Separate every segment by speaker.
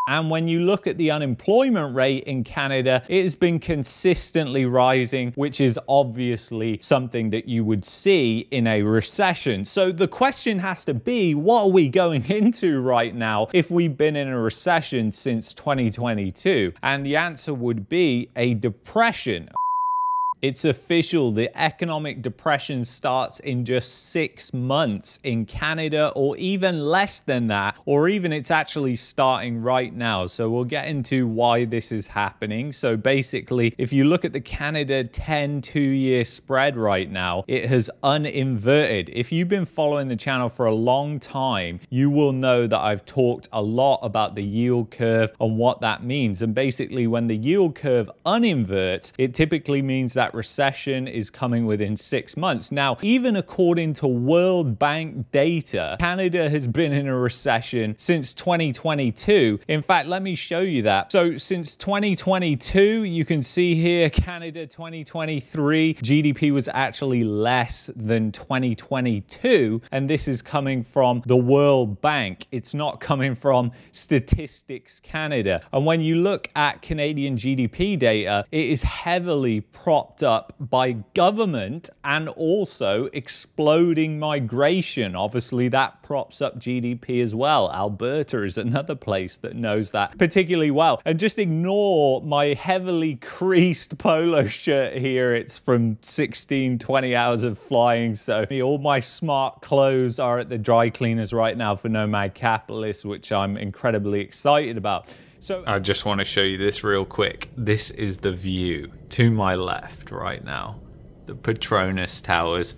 Speaker 1: And when you look at the unemployment rate in Canada, it has been consistently rising, which is obviously something that you would see in a recession. So the question has to be, what are we going into right now if we've been in a recession since 2022? And the answer would be a depression. It's official, the economic depression starts in just 6 months in Canada, or even less than that, or even it's actually starting right now. So we'll get into why this is happening. So basically, if you look at the Canada 10 2-year spread right now, it has uninverted. If you've been following the channel for a long time, you will know that I've talked a lot about the yield curve and what that means. And basically, when the yield curve uninverts, it typically means that recession is coming within 6 months. Now, even according to World Bank data, Canada has been in a recession since 2022. In fact, let me show you that. So since 2022, you can see here, Canada 2023, GDP was actually less than 2022. And this is coming from the World Bank. It's not coming from Statistics Canada. And when you look at Canadian GDP data, it is heavily propped up by government and also exploding migration. Obviously, that props up GDP as well. Alberta is another place that knows that particularly well. And just ignore my heavily creased polo shirt here. It's from 20 hours of flying. So all my smart clothes are at the dry cleaners right now for Nomad Capitalist, which I'm incredibly excited about. So I just want to show you this real quick. This is the view to my left right now, the Petronas Towers.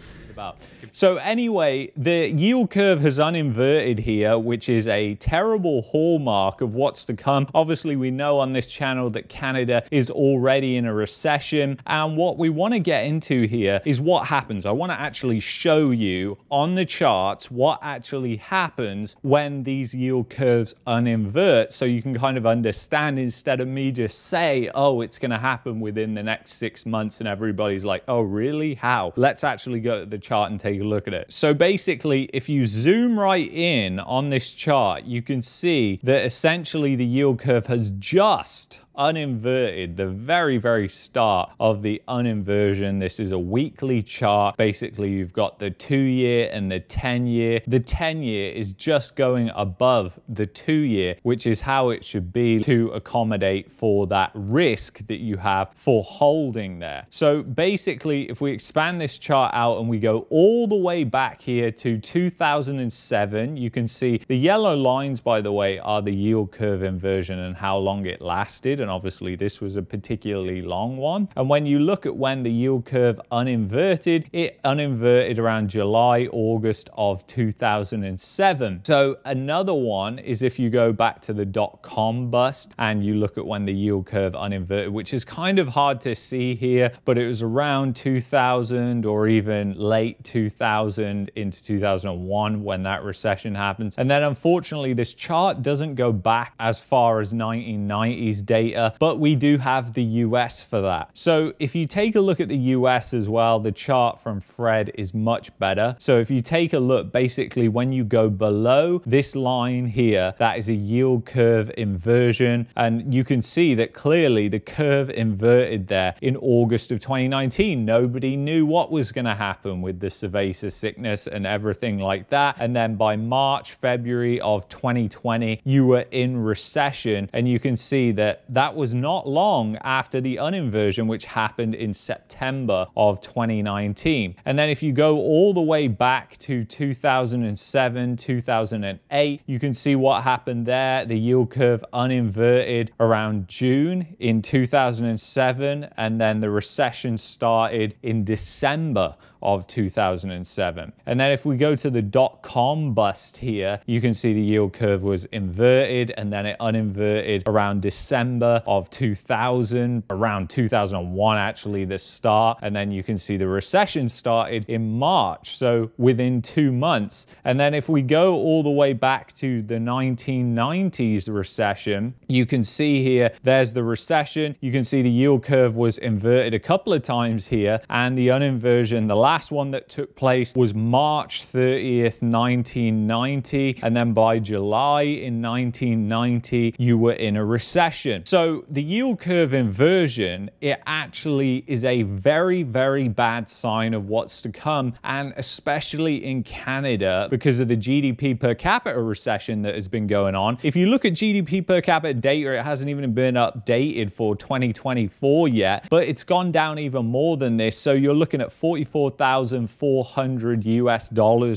Speaker 1: So anyway, the yield curve has uninverted here, which is a terrible hallmark of what's to come. Obviously, we know on this channel that Canada is already in a recession. And what we want to get into here is what happens. I want to actually show you on the charts what actually happens when these yield curves uninvert, so you can kind of understand, instead of me just say, oh, it's going to happen within the next 6 months, and everybody's like, oh, really? How? Let's actually go to the chart and take a look at it. So basically, if you zoom right in on this chart, you can see that essentially the yield curve has just uninverted, the very start of the uninversion. This is a weekly chart. Basically, you've got the 2-year and the 10-year. The 10-year is just going above the 2-year, which is how it should be to accommodate for that risk that you have for holding there. So basically, if we expand this chart out and we go all the way back here to 2007, you can see the yellow lines, by the way, are the yield curve inversion and how long it lasted. And obviously this was a particularly long one. And when you look at when the yield curve uninverted, it uninverted around July, August of 2007. So another one is if you go back to the dot-com bust and you look at when the yield curve uninverted, which is kind of hard to see here, but it was around 2000 or even late 2000 into 2001 when that recession happens. And then unfortunately, this chart doesn't go back as far as 1990s data, but we do have the US for that. So if you take a look at the US as well, the chart from Fred is much better. So if you take a look, basically when you go below this line here, that is a yield curve inversion. And you can see that clearly the curve inverted there in August of 2019. Nobody knew what was going to happen with the cerveza sickness and everything like that. And then by March, February of 2020, you were in recession. And you can see that that was not long after the uninversion, which happened in September of 2019. And then if you go all the way back to 2007, 2008, you can see what happened there. The yield curve uninverted around June in 2007, and then the recession started in December of 2007. And then if we go to the dot-com bust here, you can see the yield curve was inverted, and then it uninverted around December of 2000, around 2001 actually, the start. And then you can see the recession started in March, so within 2 months. And then if we go all the way back to the 1990s recession, you can see here, there's the recession. You can see the yield curve was inverted a couple of times here, and the uninversion, the last one that took place was March 30th, 1990. And then by July in 1990, you were in a recession. So the yield curve inversion, it actually is a very, very bad sign of what's to come. And especially in Canada, because of the GDP per capita recession that has been going on. If you look at GDP per capita data, it hasn't even been updated for 2024 yet, but it's gone down even more than this. So you're looking at $44,400 US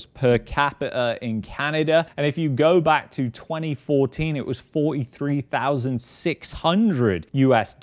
Speaker 1: per capita in Canada. And if you go back to 2014, it was $43,600 US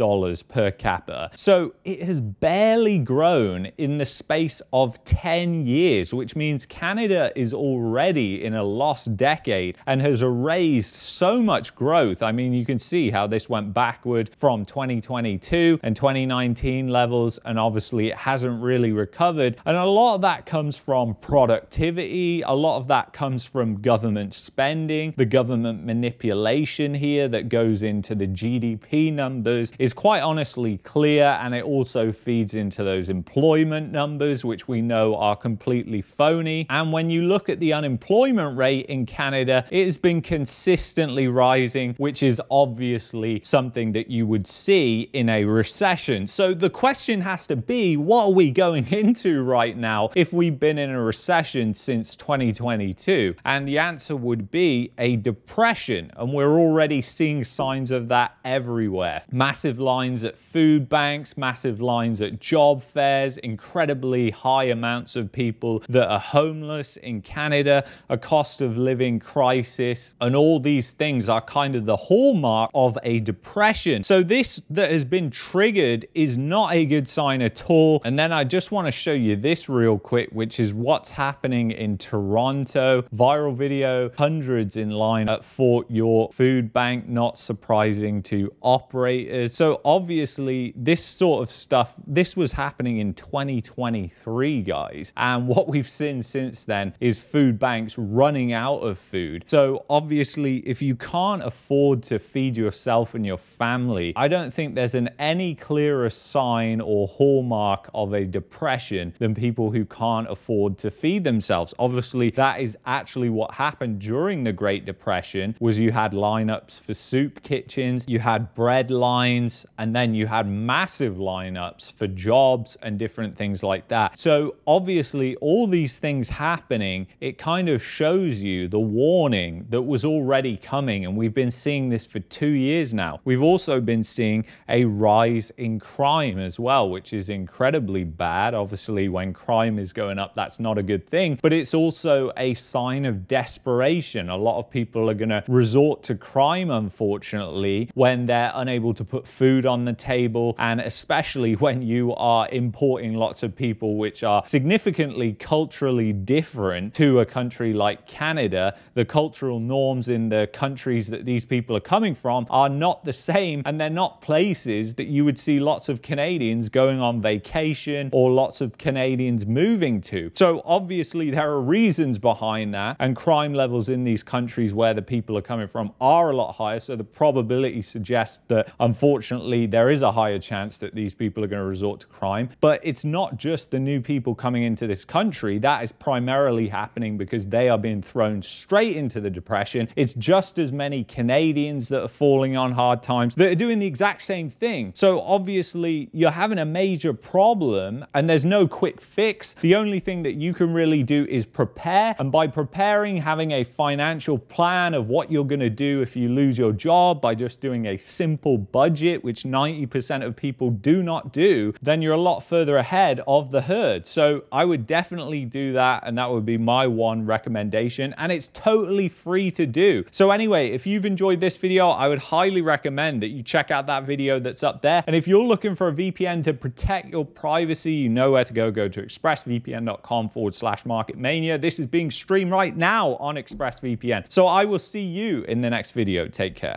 Speaker 1: per capita. So it has barely grown in the space of 10 years, which means Canada is already in a lost decade and has erased so much growth. I mean, you can see how this went backward from 2022 and 2019 levels, and obviously it hasn't really recovered. And a lot of that comes from productivity. A lot of that comes from government spending. The government manipulation here that goes into the GDP numbers is quite honestly clear, and it also feeds into those employment numbers, which we know are completely phony. And when you look at the unemployment rate in Canada, it has been consistently rising, which is obviously something that you would see in a recession. So the question has to be, what are we going into right now if we've been in a recession since 2022? And the answer would be a depression. And we're already seeing signs of that everywhere. Massive lines at food banks, massive lines at job fairs, incredibly high amounts of people that are homeless in Canada, a cost of living crisis, and all these things are kind of the hallmark of a depression. So this that has been triggered is not a good sign at all. And then I just want to show you this real quick, which is what's happening in Toronto. Viral video, hundreds in line at Fort York Food Bank, not surprising to operators. So obviously this sort of stuff, this was happening in 2023, guys. And what we've seen since then is food banks running out of food. So obviously, if you can't afford to feed yourself and your family, I don't think there's an any clearer sign or hallmark of a depression than people who can't afford to feed themselves. Obviously, that is actually what happened during the Great Depression, was you had lineups for soup kitchens, you had bread lines, and then you had massive lineups for jobs and different things like that. So obviously, all these things happening, it kind of shows you the warning that was already coming, and we've been seeing this for 2 years now. We've also been seeing a rise in crime as well, which is incredibly bad. Obviously, when crime is going up, that's not a good thing, but it's also a sign of desperation. A lot of people are going to resort to crime, unfortunately, when they're unable to put food on the table, and especially when you are importing lots of people which are significantly culturally different to a country like Canada. The cultural norms in the countries that these people are coming from are not the same, and they're not places that you would see lots of Canadians going on vacation or lots of Canadians moving to. So obviously there are reasons behind that, and crime levels in these countries where the people are coming from are a lot higher. So the probability suggests that unfortunately there is a higher chance that these people are going to resort to crime. But it's not just the new people coming into this country. That is primarily happening because they are being thrown straight into the depression. It's just as many Canadians that are falling on hard times that are doing the exact same thing. So obviously you're having a major problem and there's no quick fix. The only thing that you can really do is prepare. And by preparing, having a financial plan of what you're going to do if you lose your job, by just doing a simple budget, which 90% of people do not do, then you're a lot further ahead of the herd. So I would definitely do that, and that would be my one recommendation, and it's totally free to do. So anyway, if you've enjoyed this video, I would highly recommend that you check out that video that's up there. And if you're looking for a VPN to protect your privacy, you know where to go. Go to expressvpn.com/marketmania. This is being streamed right now on ExpressVPN. So I will see you in the next video. Take care.